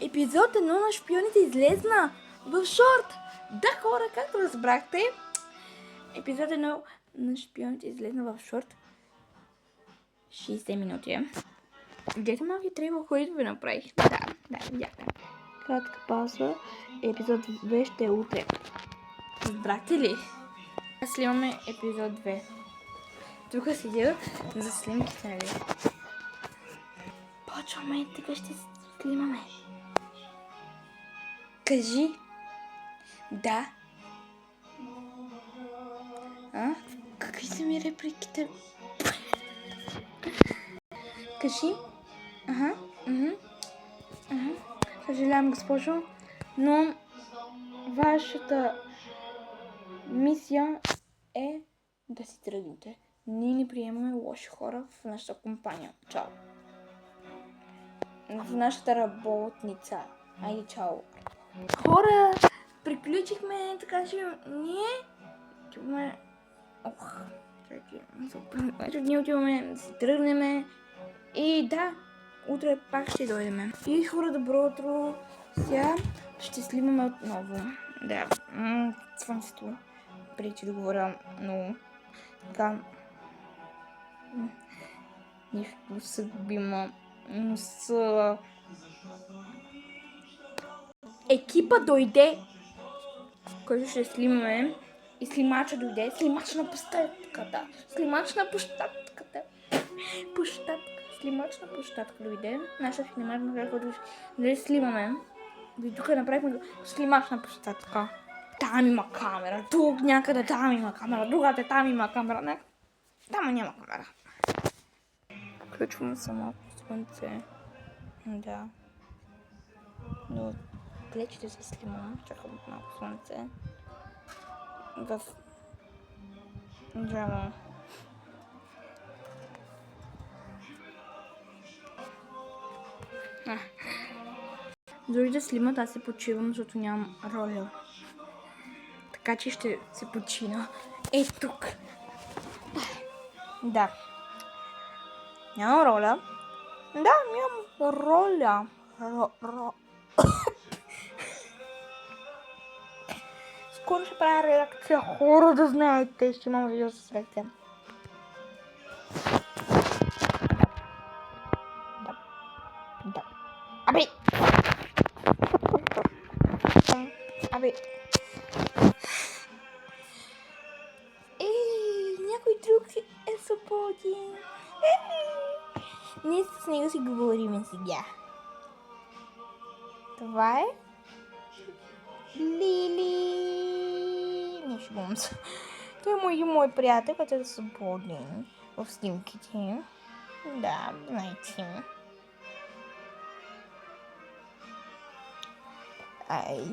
Епизод 1 на Шпионите излезна в шорт. Да, хора, както разбрахте, епизод 1 на Шпионите излезна в шорт. 60 минути. Гледайте малки трейлър, които ви направих. Да, видяхте. Кратка пауза. Епизод 2 ще е утре. Разбрахте ли? Снимаме епизод 2. Тук седя за снимките, нали? Почваме, така ще снимаме. Кажи. Да. Какви са ми репликите? Кажи. Съжалявам, госпожо, но вашата мисия е да си тръгнете. Ние не приемаме лоши хора в нашата компания. Чао. В нашата работница. Айде, чао. Хора, приключихме, така че ние отиваме... Ние отиваме да си тръгнем и да, утре пак ще дойдем. И хора, добро утро. Сега ще снимаме отново. Да, слънцето пречи да говоря много така нещо съдбима. Екипа дойде, който ще снимаме, и снимача дойде. Снимач на площадката. Снимач на площадката. Снимач на площадка дойде. Наша снимач на който ще снимаме. И тук направихме снимач на площадка. Там има камера. Тук някъде там има камера. Другата там има камера. Там няма камера. Включвам само слънце. Да. Но плечите се снимам. Чакам малко слънце. В джама. Дори да снимат, аз се почивам, защото нямам роля. Така че ще се почина. Тук. Да. Нямам роля. Да, нямам роля. Скоро ще правя реакция. Хора, да знаете, ще имам видео с реакция. Да. Абе. Някой друг е свободен. Ние с него си говорим сега. Това е Лили. Не шумам се. Той е мой приятел, който е свободен в снимките. Да, знаете. Ай.